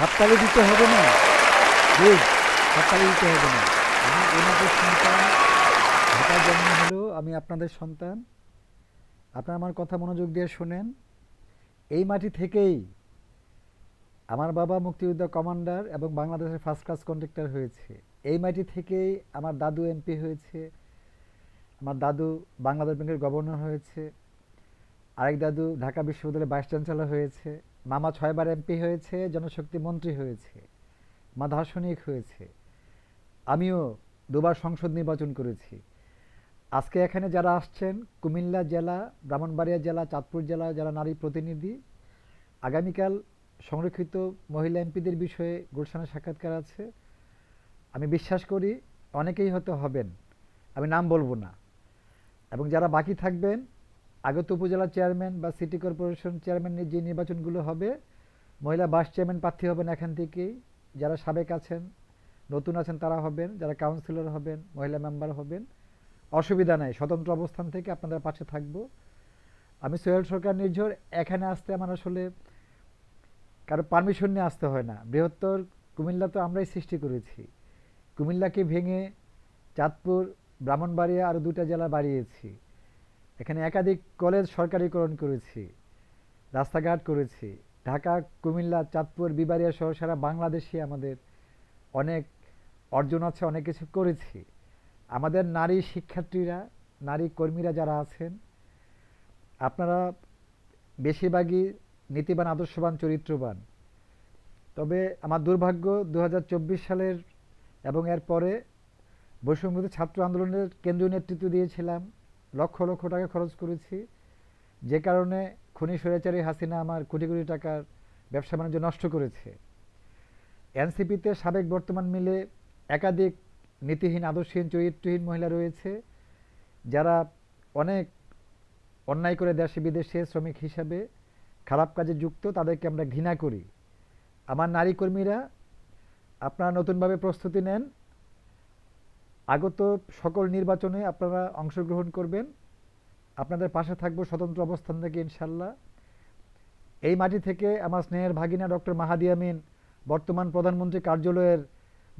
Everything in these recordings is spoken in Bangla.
হাততালি দিতে হবে না, প্লিজ। হাততালি দিতে হবে না। আমি ওনাদের সন্তান, ঢাকায় জন্ম হলেও আমি আপনাদের সন্তান। আপনারা আমার কথা মনোযোগ দিয়ে শোনেন। এই মাটি থেকেই আমার বাবা মুক্তিযোদ্ধা কমান্ডার এবং বাংলাদেশের ফার্স্ট ক্লাস কন্ট্রাক্টর হয়েছে। এই মাটি থেকেই আমার দাদু এমপি হয়েছে, আমার দাদু বাংলাদেশ ব্যাংকের গভর্নর হয়েছে, আরেক দাদু ঢাকা বিশ্ববিদ্যালয়ের ভাইস চ্যান্সেলর হয়েছে, মামা ৬ বার এমপি হয়েছে, জনশক্তি মন্ত্রী হয়েছে, মা দার্শনিক হয়েছে, আমিও ২বার সংসদ নির্বাচন করেছি। আজকে এখানে যারা আসছেন, কুমিল্লা জেলা, ব্রাহ্মণবাড়িয়া জেলা, চাঁদপুর জেলা যারা নারী প্রতিনিধি, আগামীকাল সংরক্ষিত মহিলা এমপিদের বিষয়ে গুলশানের সাক্ষাৎকার আছে। আমি বিশ্বাস করি অনেকেই হয়তো হবেন, আমি নাম বলবো না। এবং যারা বাকি থাকবেন, আগত উপজেলা চেয়ারম্যান বা সিটি কর্পোরেশন চেয়ারম্যানের যে নির্বাচনগুলো হবে, মহিলা ভাইস চেয়ারম্যান প্রার্থী হবেন এখান থেকেই। যারা সাবেক আছেন, নতুন আছেন তারা হবেন, যারা কাউন্সিলর হবেন, মহিলা মেম্বার হবেন, অসুবিধা নাই, স্বতন্ত্র অবস্থান থেকে আপনাদের পাশে থাকবো। আমি সোহেল সরকার নির্ঝর। এখানে আসতে আমার আসলে কারো পারমিশন নিয়ে আসতে হয় না। বৃহত্তর কুমিল্লা তো আমরাই সৃষ্টি করেছি। কুমিল্লাকে ভেঙে চাঁদপুর, ব্রাহ্মণবাড়িয়া আরও ২টা জেলা বাড়িয়েছি। এখানে একাধিক কলেজ সরকারিকরণ করেছি, রাস্তাঘাট করেছি। ঢাকা, কুমিল্লা, চাঁদপুর, বিবাড়িয়া সহ সারা বাংলাদেশে আমাদের অনেক অর্জন আছে, অনেক কিছু করেছি। আমাদের নারী শিক্ষার্থীরা, নারী কর্মীরা যারা আছেন, আপনারা বেশিরভাগই নীতিবান, আদর্শবান, চরিত্রবান। তবে আমার দুর্ভাগ্য ২০২৪ সালের এবং এর পরে বৈষম্যবিরোধী ছাত্র আন্দোলনের কেন্দ্রীয় নেতৃত্ব দিয়েছিলাম, লক্ষ লক্ষ টাকা খরচ করেছি, যে কারণে খুনি স্বৈরাচারী হাসিনা আমার কোটি কোটি টাকার ব্যবসা বাণিজ্য নষ্ট করেছে। এনসিপিতে সাবেক বর্তমান মিলে একাধিক নীতিহীন, আদর্শহীন, চরিত্রহীন মহিলা রয়েছে, যারা অনেক অন্যায় করে দেশে বিদেশে শ্রমিক হিসাবে খারাপ কাজে যুক্ত, তাদেরকে আমরা ঘৃণা করি। আমার নারী কর্মীরা, আপনারা নতুনভাবে প্রস্তুতি নেন। আগত সকল নির্বাচনে আপনারা অংশগ্রহণ করবেন, আপনাদের পাশে থাকবো স্বতন্ত্র অবস্থান থেকে ইনশাল্লাহ। এই মাটি থেকে আমার স্নেহের ভাগিনা ডক্টর মাহাদি আমিন, বর্তমান প্রধানমন্ত্রী কার্যালয়ের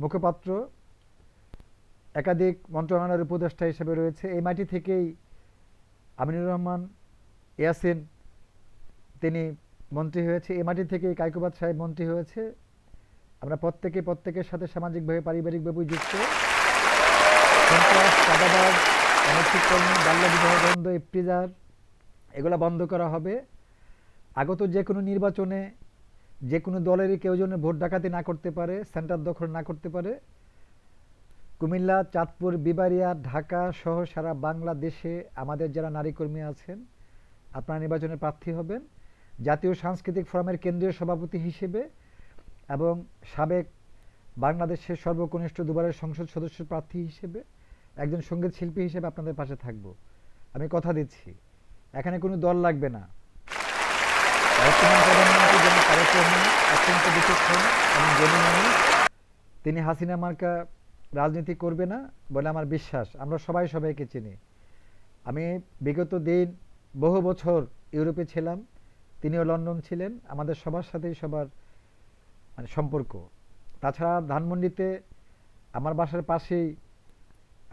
মুখপাত্র, একাধিক মন্ত্রণালয়ের উপদেষ্টা হিসেবে রয়েছে। এই মাটি থেকেই আমিনুর রহমান ইয়াসিন, তিনি মন্ত্রী হয়েছে। এই মাটি থেকেই কায়কোবাদ সাহেব মন্ত্রী হয়েছে। আমরা প্রত্যেকের সাথে সামাজিকভাবে, পারিবারিকভাবে যুক্ত। সন্ত্রাস, চাঁদাবাজ, অনৈতিক কর্মী, বাল্যবিবাহ বন্ধ, ইফতিজার, এগুলো বন্ধ করা হবে। আগত যে কোনো নির্বাচনে যে কোনো দলেরই কেউ যেন ভোট ডাকাতি না করতে পারে, সেন্টার দখল না করতে পারে। কুমিল্লা, চাঁদপুর, বিবাড়িয়া, ঢাকা সহ সারা বাংলাদেশে আমাদের যারা নারী কর্মী আছেন, আপনারা নির্বাচনে প্রার্থী হবেন। জাতীয় সাংস্কৃতিক ফোরামের কেন্দ্রীয় সভাপতি হিসেবে এবং সাবেক বাংলাদেশের সর্বকনিষ্ঠ ২বারের সংসদ সদস্য প্রার্থী হিসেবে, একজন সঙ্গীত শিল্পী হিসেবে আপনাদের পাশে থাকব। আমি কথা দিচ্ছি, এখানে কোনো দল লাগবে না। বর্তমান প্রধানমন্ত্রী জনাব তারেক রহমান অত্যন্ত বিচক্ষণ এবং জ্ঞানী মানুষ। তিনি হাসিনা মার্কা রাজনীতি করবে না বলে আমার বিশ্বাস। আমরা সবাই সবাইকে চিনি। আমি বিগত দিন বহু বছর ইউরোপে ছিলাম, তিনিও লন্ডন ছিলেন। আমাদের সবার সাথেই সবার সম্পর্ক। তাছাড়া ধানমন্ডিতে আমার বাসার পাশেই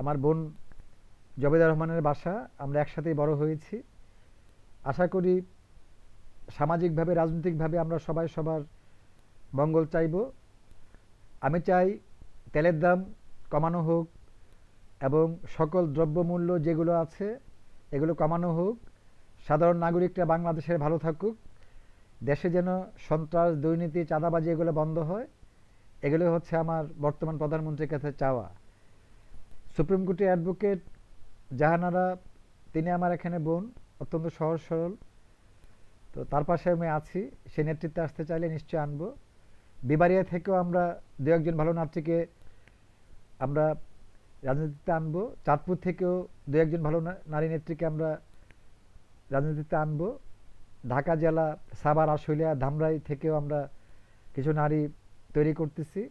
আমার বোন জবেদা রহমানের বাসা, আমরা একসাথেই বড় হয়েছি। আশা করি সামাজিকভাবে, রাজনৈতিকভাবে আমরা সবাই সবার মঙ্গল চাইব। আমি চাই তেলের দাম কমানো হোক এবং সকল দ্রব্যমূল্য যেগুলো আছে এগুলো কমানো হোক। সাধারণ নাগরিকরা বাংলাদেশের ভালো থাকুক। দেশে যেন সন্ত্রাস, দুর্নীতি, চাঁদাবাজি এগুলো বন্ধ হয়। এগুলো হচ্ছে আমার বর্তমান প্রধানমন্ত্রীর কাছে চাওয়া। সুপ্রিম কোর্টের অ্যাডভোকেট জাহানারা, তিনি আমার এখানে বোন, অত্যন্ত সহজ সরল। তো তার পাশে আমি আছি, সে নেতৃত্বে আসতে চাইলে নিশ্চয়ই আনবো। বিবাড়িয়া থেকেও আমরা দু একজন ভালো নেত্রীকে আমরা রাজনীতিতে আনবো। চাঁদপুর থেকেও দু একজন ভালো নারী নেত্রীকে আমরা রাজনীতিতে আনবো। ঢাকা জেলা, সাভার, আশুলিয়া, ধামরাই থেকেও আমরা কিছু নারী তৈরি করতেছি।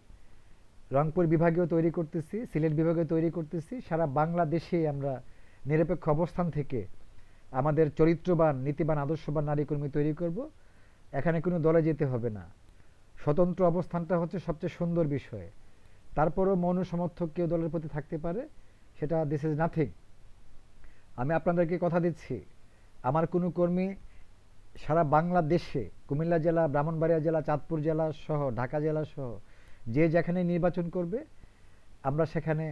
রংপুর বিভাগেও তৈরি করতেছি, সিলেট বিভাগেও তৈরি করতেছি। সারা বাংলাদেশে আমরা নিরপেক্ষ অবস্থান থেকে আমাদের চরিত্রবান, নীতিবান, আদর্শবান নারী কর্মী তৈরি করব। এখানে কোনো দলে যেতে হবে না। স্বতন্ত্র অবস্থানটা হচ্ছে সবচেয়ে সুন্দর বিষয়। তারপরও মৌন সমর্থক কেউ দলের প্রতি থাকতে পারে, সেটা দিস ইজ নাথিং। আমি আপনাদেরকে কথা দিচ্ছি, আমার কোনো কর্মী সারা বাংলাদেশে কুমিল্লা জেলা, ব্রাহ্মণবাড়িয়া জেলা, চাঁদপুর জেলা সহ ঢাকা জেলা সহ যে যেখানে নির্বাচন করবে, আমরা সেখানে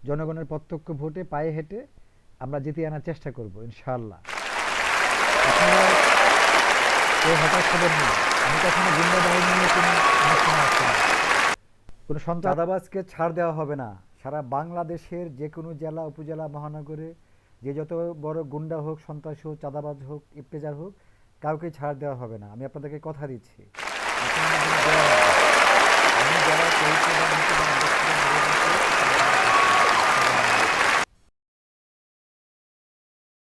জনগণের প্রত্যক্ষ ভোটে পায়ে হেঁটে আমরা জিতিয়ে আনার চেষ্টা করব ইনশাআল্লাহ। আপনারা কেউ হতাশ হবেন না। আমি কখনো গুন্ডা বাহিনী নিয়ে কোনো অনুষ্ঠানে আসছি না। কোনো চাঁদাবাজকে ছাড় দেওয়া হবে না। সারা বাংলাদেশের যে কোনো জেলা, উপজেলা, মহানগরে যে যত বড় গুন্ডা হোক, সন্ত্রাসী হোক, চাঁদাবাজ হোক, ইফতেজার হোক, কাউকে ছাড় দেওয়া হবে না। আমি আপনাদেরকে কথা দিচ্ছি। আপনারা আমাদের দোয়া